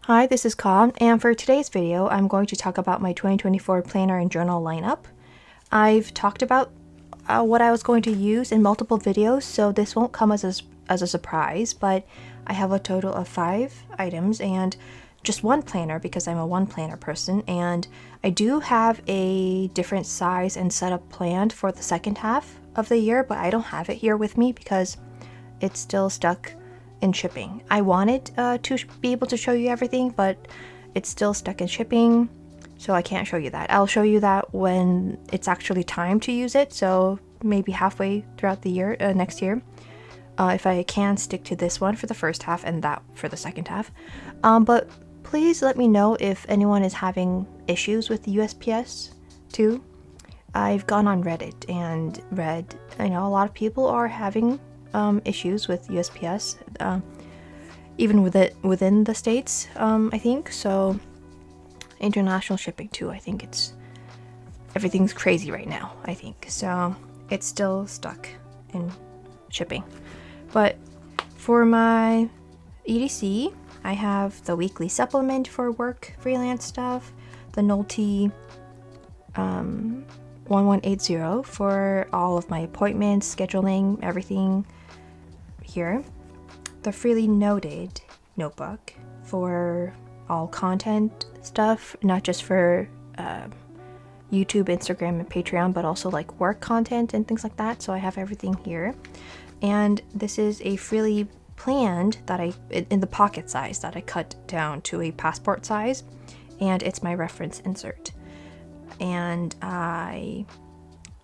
Hi, this is Ka, and for today's video, I'm going to talk about my 2024 planner and journal lineup. I've talked about what I was going to use in multiple videos, so this won't come as a surprise, but I have a total of 5 items and just one planner because I'm a one planner person, and I do have a different size and setup planned for the second half of the year, but I don't have it here with me because it's still stuck in shipping. I wanted to be able to show you everything, but it's still stuck in shipping, so I can't show you that. I'll show you that when it's actually time to use it, so maybe halfway throughout the year, next year, if I can stick to this one for the first half and that for the second half. But please let me know if anyone is having issues with the USPS too. I've gone on Reddit and read, a lot of people are having issues with USPS, even within the states, I think. So international shipping too. I think everything's crazy right now. I think so. It's still stuck in shipping. But for my EDC, I have the weekly supplement for work freelance stuff, the Nolty 1180 for all of my appointments, scheduling, everything here. The freely noted notebook for all content stuff, not just for YouTube, Instagram, and Patreon, but also like work content and things like that. So I have everything here. And this is a freely planned that in the pocket size that I cut down to a passport size, and it's my reference insert. And I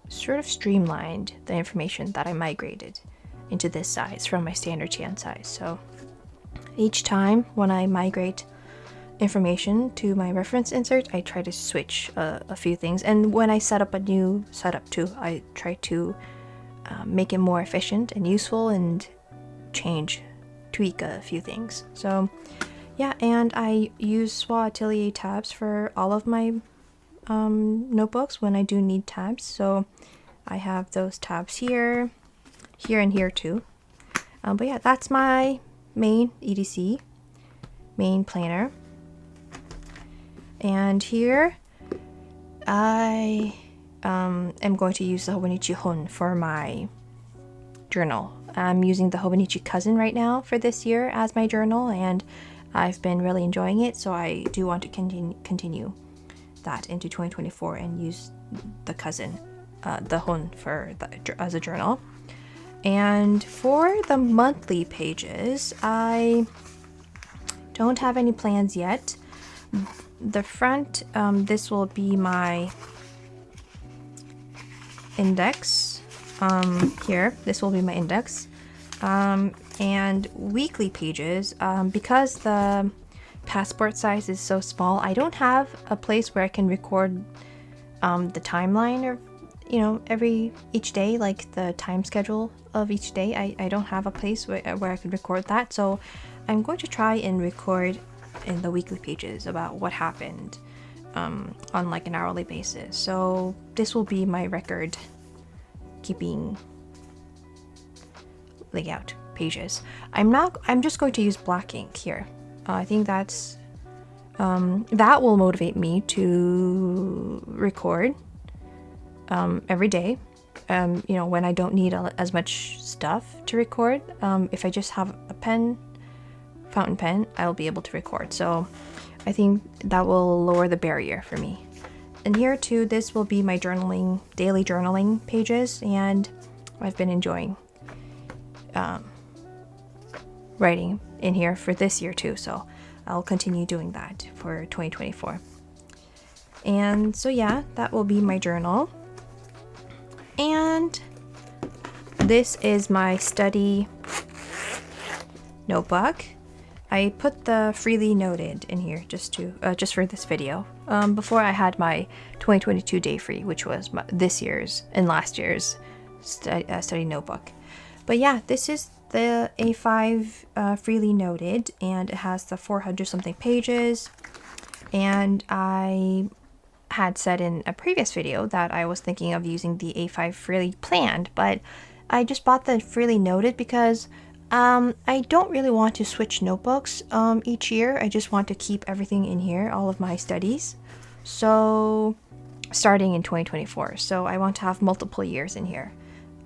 sort of streamlined the information that I migrated into this size from my standard Chan size. So each time when I migrate information to my reference insert, I try to switch a few things. And when I set up a new setup too, I try to make it more efficient and useful and tweak a few things. So yeah, and I use Swa Atelier tabs for all of my notebooks when I do need tabs. So I have those tabs here, and here too. But yeah, that's my main EDC, main planner. And here I am going to use the Hobonichi HON for my journal. I'm using the Hobonichi Cousin right now for this year as my journal, and I've been really enjoying it, so I do want to continue that into 2024 and use the Cousin, the HON as a journal. And for the monthly pages, I don't have any plans yet. The front, this will be my index. Here, this will be my index. And weekly pages, because the passport size is so small, I don't have a place where I can record the timeline of each day, like the time schedule of each day. I don't have a place where I could record that, so I'm going to try and record in the weekly pages about what happened on like an hourly basis. So this will be my record keeping layout pages. I'm just going to use black ink here. I think that will motivate me to record every day, when I don't need as much stuff to record. If I just have a fountain pen, I'll be able to record. So I think that will lower the barrier for me. And here too, this will be my daily journaling pages, and I've been enjoying writing in here for this year too, so I'll continue doing that for 2024. And so yeah, that will be my journal. And this is my study notebook. I put the freely noted in here just for this video. Before I had my 2022 day free, which was this year's and last year's study notebook. But yeah, this is the A5 freely noted, and it has the 400 something pages. And I had said in a previous video that I was thinking of using the A5 freely planned, but I just bought the freely noted because I don't really want to switch notebooks each year. I just want to keep everything in here, all of my studies. So, starting in 2024. So I want to have multiple years in here.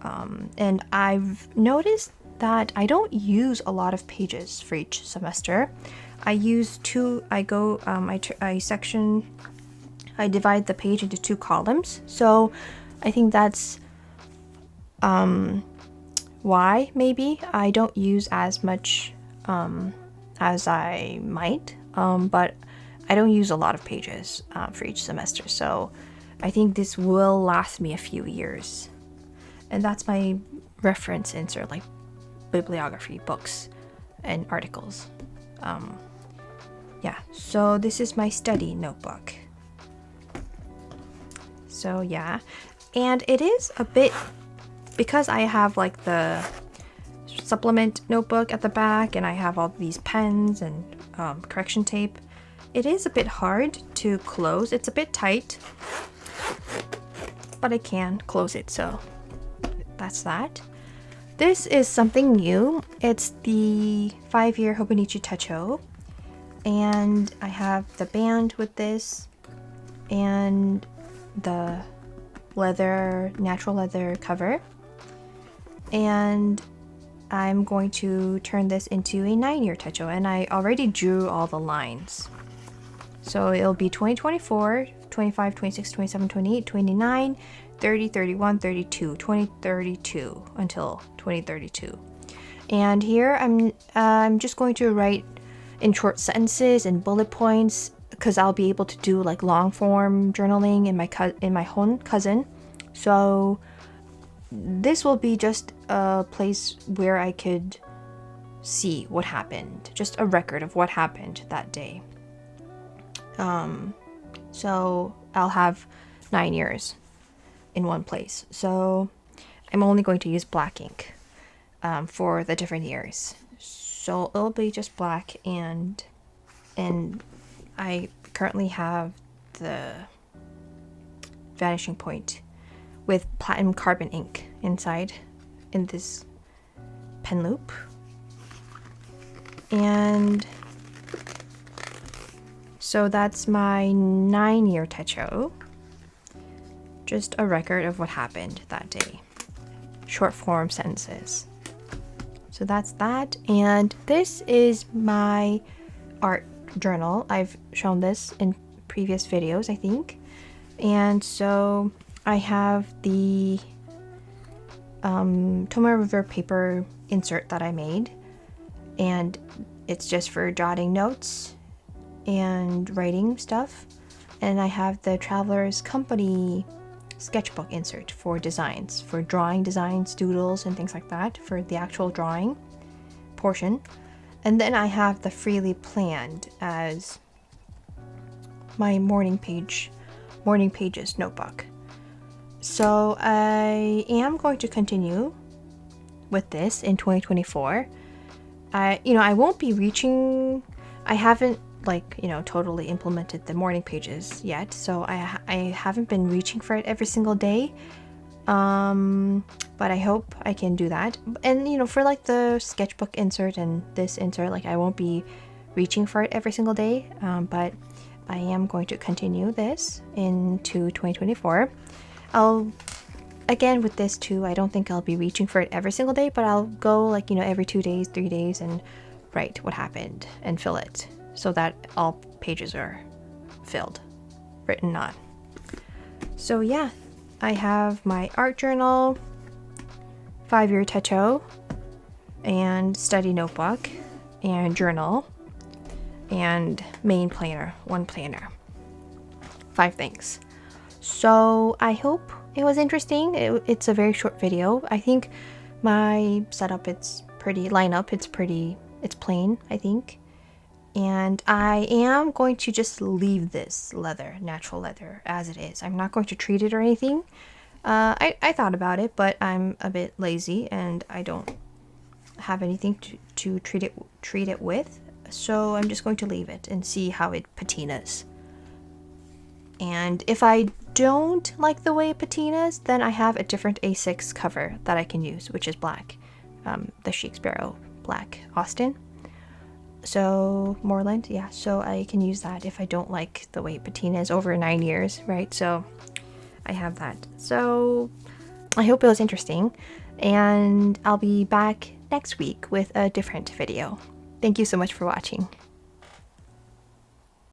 And I've noticed that I don't use a lot of pages for each semester. I use two, I divide the page into 2 columns. So I think that's why maybe I don't use as much as I might, but I don't use a lot of pages for each semester. So I think this will last me a few years. And that's my reference insert, like bibliography, books, and articles. Yeah, so this is my study notebook. So yeah, and it is a bit, because I have like the supplement notebook at the back and I have all these pens and correction tape, it is a bit hard to close. It's a bit tight, but I can close it, so that's that. This is something new. It's the 5-year Hobonichi Techo, and I have the band with this and the leather, natural leather cover, and I'm going to turn this into a 9-year Techo, and I already drew all the lines. So it'll be 2024, 25, 26, 27, 28, 29, 30, 31, 32, 2032 until 2032. And here I'm just going to write in short sentences and bullet points, because I'll be able to do like long form journaling in my HON cousin. So this will be just a place where I could see what happened, just a record of what happened that day. So I'll have 9 years in one place. So I'm only going to use black ink for the different years. So it'll be just black, and I currently have the vanishing point with platinum carbon ink inside in this pen loop. And so that's my 9-year Techo. Just a record of what happened that day. Short form sentences. So that's that. And this is my art journal. I've shown this in previous videos, I think. And so I have the Tomoe River paper insert that I made. And it's just for jotting notes and writing stuff. And I have the Traveler's Company sketchbook insert for designs, for drawing designs, doodles, and things like that, for the actual drawing portion. And then I have the Freely Planned as my morning pages notebook. So I am going to continue with this in 2024. I won't be reaching, I haven't totally implemented the morning pages yet, so I haven't been reaching for it every single day, but I hope I can do that. And for like the sketchbook insert and this insert, like I won't be reaching for it every single day, but I am going to continue this into 2024. Again with this too, I don't think I'll be reaching for it every single day, but I'll go every 2 days, 3 days, and write what happened and fill it, so that all pages are filled, written on. So yeah, I have my art journal, 5-year Techo, and study notebook, and journal, and main planner, 1 planner. 5 things. So I hope it was interesting. It's a very short video. I think my setup, it's plain, I think. And I am going to just leave this leather, natural leather, as it is. I'm not going to treat it or anything. I thought about it, but I'm a bit lazy and I don't have anything to treat it with. So I'm just going to leave it and see how it patinas. And if I don't like the way it patinas, then I have a different A6 cover that I can use, which is black, the Chic Sparrow black Austin. So Moreland, yeah, so I can use that if I don't like the way patina is over 9 years, right? So I have that. So I hope it was interesting, and I'll be back next week with a different video. Thank you so much for watching.